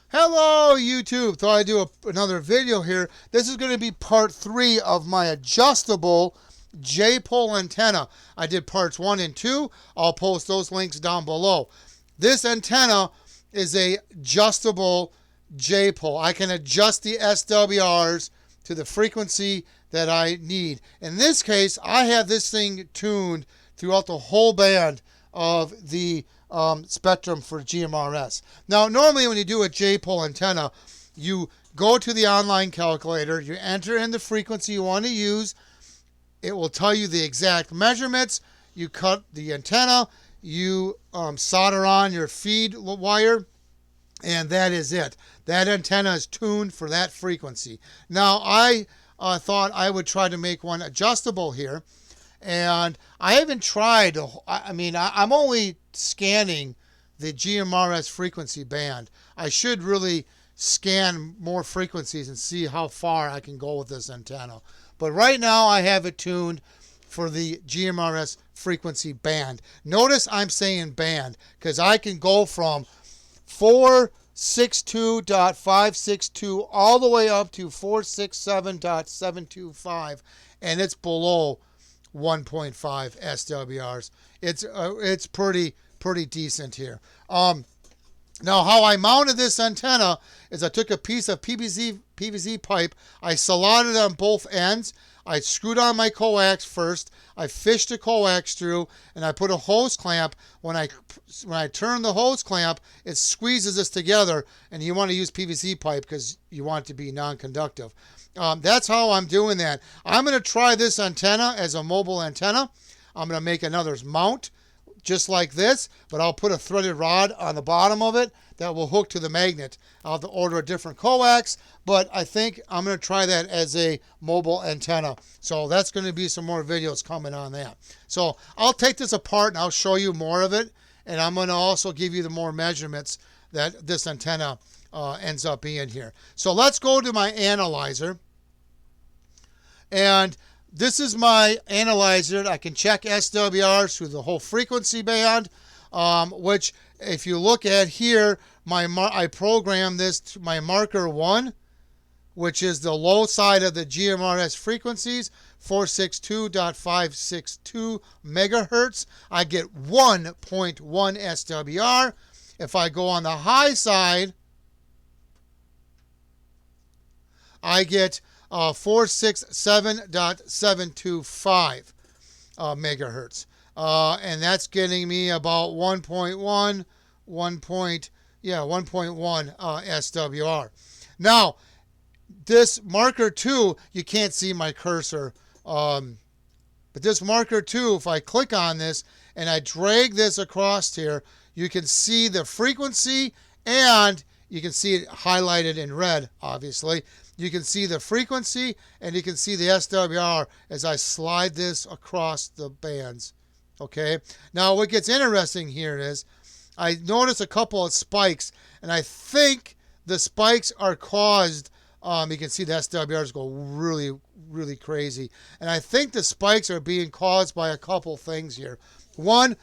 Hello YouTube, thought I'd do another video here. This is going to be part 3 of my adjustable J-pole antenna. I did parts 1 and 2. I'll post those links down below. This antenna is a adjustable J-pole. I can adjust the SWRs to the frequency that I need. In this case, I have this thing tuned throughout the whole band of the spectrum for GMRS. Now, normally when you do a J-pole antenna, you go to the online calculator, you enter in the frequency you want to use, it will tell you the exact measurements, you cut the antenna, you solder on your feed wire, and that is it. That antenna is tuned for that frequency. Now, I thought I would try to make one adjustable here. And I haven't tried, I'm only scanning the GMRS frequency band. I should really scan more frequencies and see how far I can go with this antenna. But right now I have it tuned for the GMRS frequency band. Notice I'm saying band because I can go from 462.562 all the way up to 467.725, and it's below 1.5 SWRs. It's pretty decent here. Now, how I mounted this antenna is I took a piece of PVC pipe, I soldered it on both ends, I screwed on my coax first, I fished the coax through, and I put a hose clamp. When I turn the hose clamp, it squeezes this together, and you want to use PVC pipe because you want it to be non-conductive. That's how I'm doing that. I'm going to try this antenna as a mobile antenna. I'm going to make another mount just like this, but I'll put a threaded rod on the bottom of it that will hook to the magnet. I'll have to order a different coax, but I think I'm going to try that as a mobile antenna. So that's going to be some more videos coming on that. So I'll take this apart and I'll show you more of it, and I'm going to also give you the more measurements that this antenna ends up being here. So let's go to my analyzer. And this is my analyzer. I can check SWRs through the whole frequency band, which if you look at here, I programmed this to my marker 1, which is the low side of the GMRS frequencies, 462.562 megahertz. I get 1.1 SWR. If I go on the high side, I get 467.725 megahertz. And that's getting me about 1.1 SWR. Now, this marker 2, you can't see my cursor, but this marker 2, if I click on this and I drag this across here, you can see the frequency, and you can see it highlighted in red, obviously. You can see the frequency, and you can see the SWR as I slide this across the bands. Okay. Now, what gets interesting here is I notice a couple of spikes, and I think the spikes are caused. You can see the SWRs go really crazy, and I think the spikes are being caused by a couple things here. One,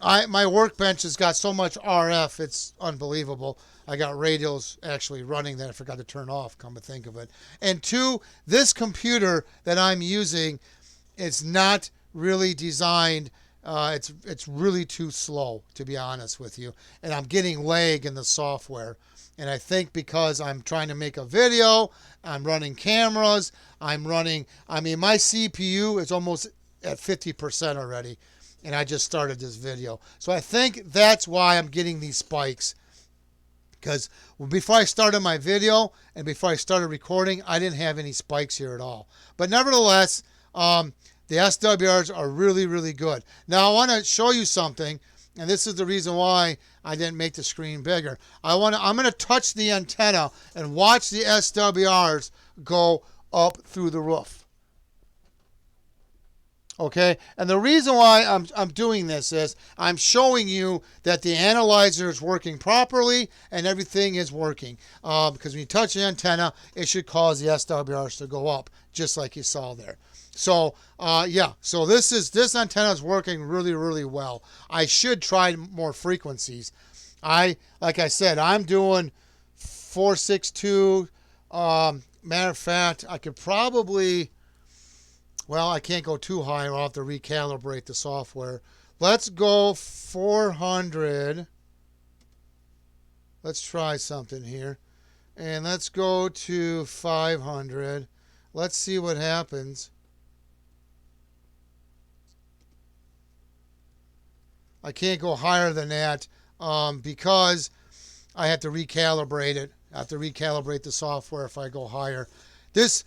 my workbench has got so much RF, it's unbelievable. I got radios actually running that I forgot to turn off, come to think of it. And 2, this computer that I'm using, it's not really designed. It's really too slow, to be honest with you. And I'm getting lag in the software. And I think because I'm trying to make a video, I'm running cameras, my CPU is almost at 50% already. And I just started this video. So I think that's why I'm getting these spikes. Because before I started my video and before I started recording, I didn't have any spikes here at all. But nevertheless, the SWRs are really good. Now I want to show you something, and this is the reason why I didn't make the screen bigger. I'm going to touch the antenna and watch the SWRs go up through the roof. Okay, and the reason why I'm doing this is I'm showing you that the analyzer is working properly and everything is working. Because when you touch the antenna, it should cause the SWRs to go up, just like you saw there. So yeah, so this antenna is working really well. I should try more frequencies. Like I said, I'm doing 462. Matter of fact, I could probably, well, I can't go too high or I'll have to recalibrate the software. Let's go 400. Let's try something here. And let's go to 500. Let's see what happens. I can't go higher than that because I have to recalibrate it. I have to recalibrate the software if I go higher. This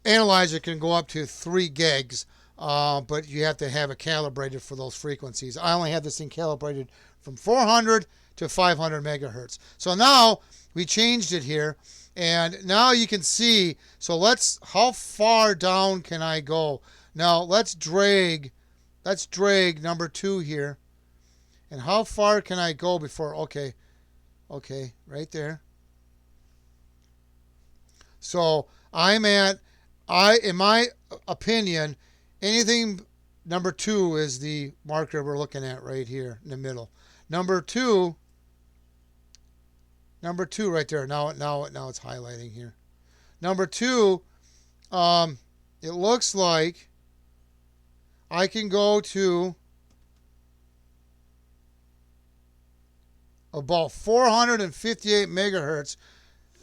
analyzer can go up to 3 gigs, but you have to have it calibrated for those frequencies. I only have this thing calibrated from 400 to 500 megahertz. So now we changed it here, and now you can see. So how far down can I go? Now let's drag number 2 here. And how far can I go before? Okay, right there. So in my opinion, anything number 2 is the marker we're looking at right here in the middle. Number two right there. Now it's highlighting here. Number 2, it looks like I can go to about 458 megahertz,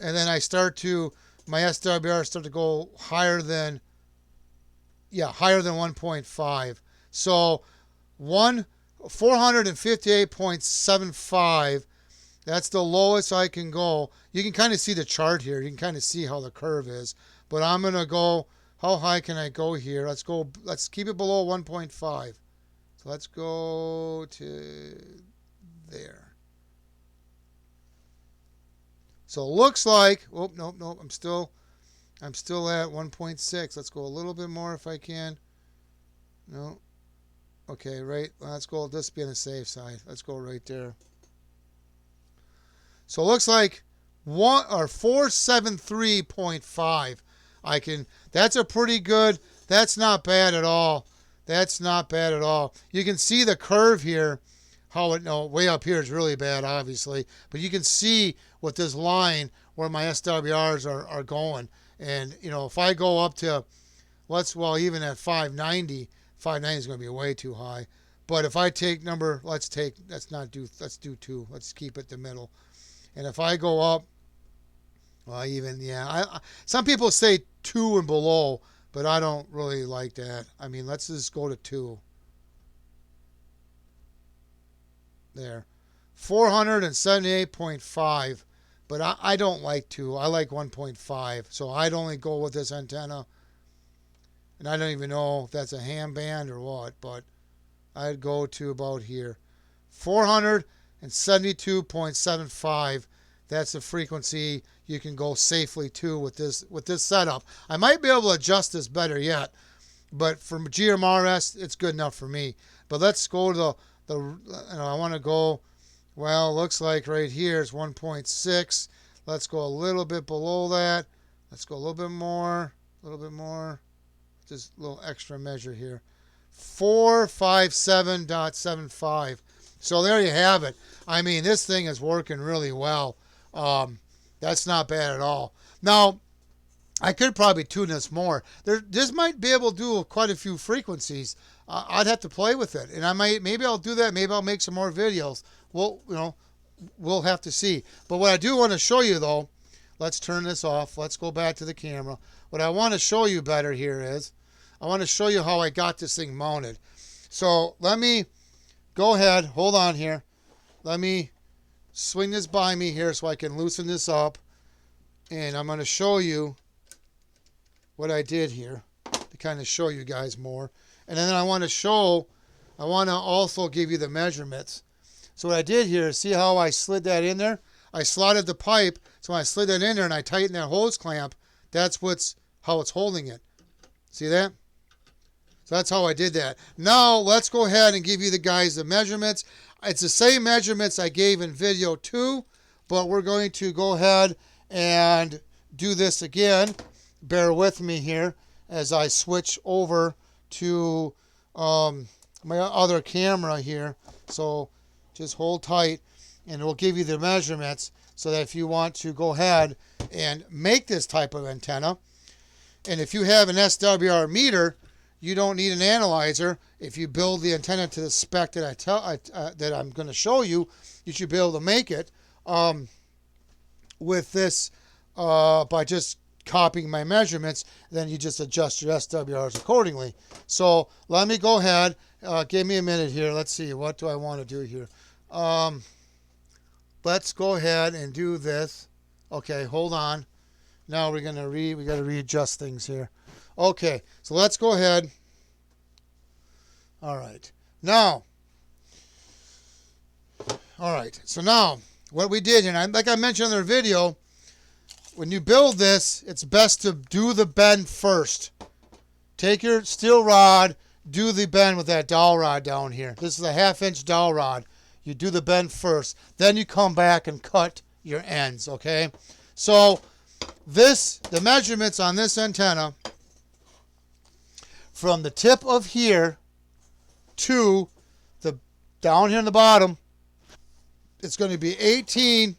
and then my SWR start to go higher than 1.5. So 458.75, that's the lowest I can go. You can kind of see the chart here. You can kind of see how the curve is. But I'm going to go, how high can I go here? Let's keep it below 1.5. So let's go to there. So it looks like, oh, no, I'm still at 1.6. Let's go a little bit more if I can. No. Okay, right. Let's go, this be on the safe side. Let's go right there. So it looks like 473.5. That's a pretty good, that's not bad at all. That's not bad at all. You can see the curve here. Way up here is really bad, obviously. But you can see with this line where my SWRs are going. And, if I go up to, even at 590, 590 is going to be way too high. But if I take let's do 2. Let's keep it the middle. And if I go up, some people say 2 and below, but I don't really like that. I mean, let's just go to 2. There, 478.5, but I don't like 2. I like 1.5, so I'd only go with this antenna. And I don't even know if that's a ham band or what, but I'd go to about here, 472.75. That's the frequency you can go safely to with this setup. I might be able to adjust this better yet, but from GMRS, it's good enough for me. But let's go to I want to go, well, looks like right here is 1.6. Let's go a little bit below that. Let's go a little bit more. Just a little extra measure here. 457.75. So there you have it. I mean, this thing is working really well. That's not bad at all. Now, I could probably tune this more. This might be able to do quite a few frequencies. I'd have to play with it, and maybe I'll do that. Maybe I'll make some more videos. We'll have to see. But what I do want to show you, though, let's turn this off. Let's go back to the camera. What I want to show you better here is I want to show you how I got this thing mounted. So let me go ahead. Hold on here. Let me swing this by me here so I can loosen this up, and I'm going to show you what I did here to kind of show you guys more. And then I want to also give you the measurements. So what I did here, see how I slid that in there? I slotted the pipe, so when I slid that in there and I tightened that hose clamp, that's how it's holding it. See that? So that's how I did that. Now let's go ahead and give you the measurements. It's the same measurements I gave in video 2, but we're going to go ahead and do this again. Bear with me here as I switch over to my other camera here. So just hold tight and it will give you the measurements. so that if you want to go ahead and make this type of antenna, and if you have an SWR meter, you don't need an analyzer. If you build the antenna to the spec that I'm going to show you, you should be able to make it with this by just copying my measurements. Then you just adjust your SWRs accordingly. So let me go ahead. Give me a minute here. Let's see. What do I want to do here? Let's go ahead and do this. Okay, hold on. Now we got to readjust things here. Okay, so let's go ahead. All right. Now, so now what we did, and like I mentioned in the video, when you build this, it's best to do the bend first. Take your steel rod, do the bend with that dowel rod down here. This is a 1/2-inch dowel rod. You do the bend first. Then you come back and cut your ends, okay? So the measurements on this antenna, from the tip of here to the down here in the bottom, it's going to be 18.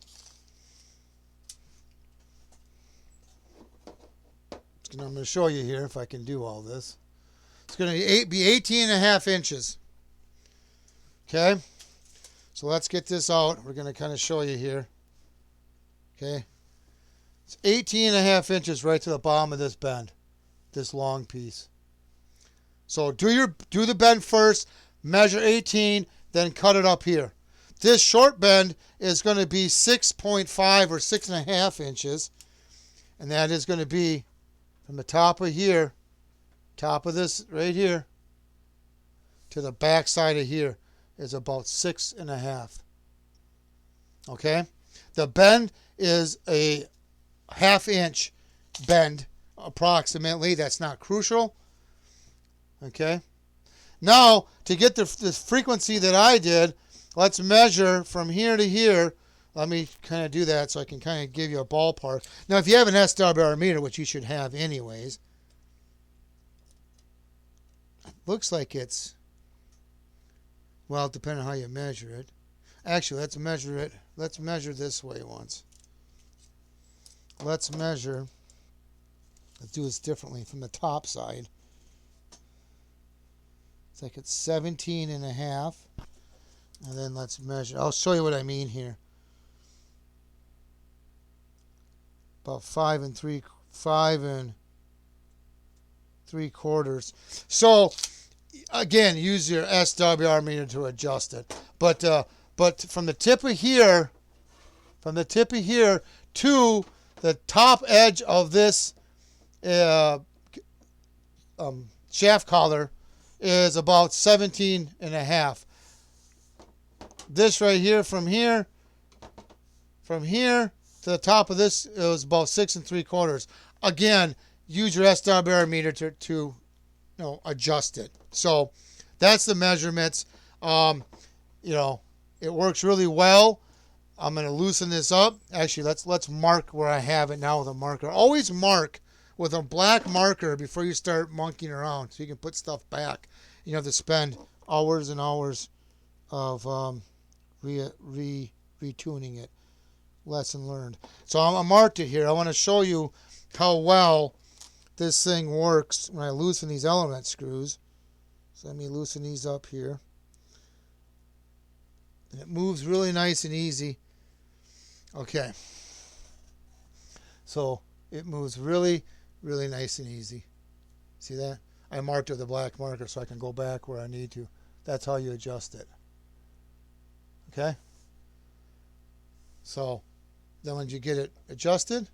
I'm going to show you here if I can do all this. It's going to be 18.5 inches. Okay, so let's get this out. We're going to kind of show you here. Okay, it's 18.5 inches right to the bottom of this bend, this long piece. So do the bend first, measure 18, then cut it up here. This short bend is going to be 6.5 or 6.5 inches, and that is going to be from the top of here, top of this right here, to the back side of here is about 6.5. Okay? The bend is a 1/2 inch bend approximately. That's not crucial. Okay? Now, to get this frequency that I did, let's measure from here to here. Let me kind of do that so I can kind of give you a ballpark. Now, if you have an SWR meter, which you should have anyways, it looks like it's, well, depending on how you measure it. Actually, let's measure it. Let's measure this way once. Let's measure. Let's do this differently from the top side. It's like it's 17.5. And then let's measure. I'll show you what I mean here. About 5 and 3/4. So again, use your SWR meter to adjust it. But from the tip of here, to the top edge of this shaft collar is about 17.5. This right here, from here to the top of this, it was about 6 3/4. Again, use your SWR meter to adjust it. So that's the measurements. It works really well. I'm going to loosen this up. Actually, let's mark where I have it now with a marker. Always mark with a black marker before you start monkeying around, so you can put stuff back. You have to spend hours and hours of retuning it. Lesson learned. So I marked it here. I want to show you how well this thing works when I loosen these element screws. So let me loosen these up here. And it moves really nice and easy. Okay. So it moves really, really nice and easy. See that? I marked it with a black marker so I can go back where I need to. That's how you adjust it. Okay? So then when you get it adjusted,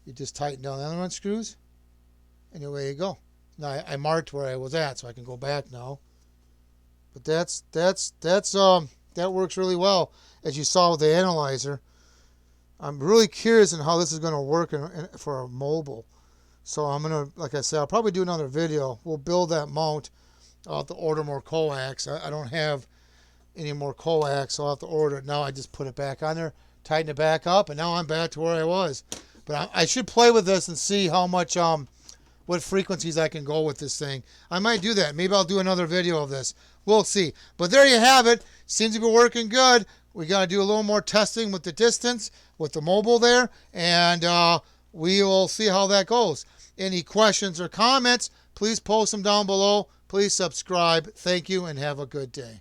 you just tighten down the element screws, and away you go. Now I marked where I was at, so I can go back now. But that works really well, as you saw with the analyzer. I'm really curious on how this is going to work for a mobile. So I'm going to, like I said, I'll probably do another video. We'll build that mount. I'll have to order more coax. I don't have any more coax, so I'll have to order it. Now I just put it back on there, tighten it back up, and now I'm back to where I was. But I should play with this and see how much, what frequencies I can go with this thing. I might do that. Maybe I'll do another video of this. We'll see. But there you have it. Seems to be working good. We got to do a little more testing with the distance, with the mobile there, and we will see how that goes. Any questions or comments, please post them down below. Please subscribe. Thank you, and have a good day.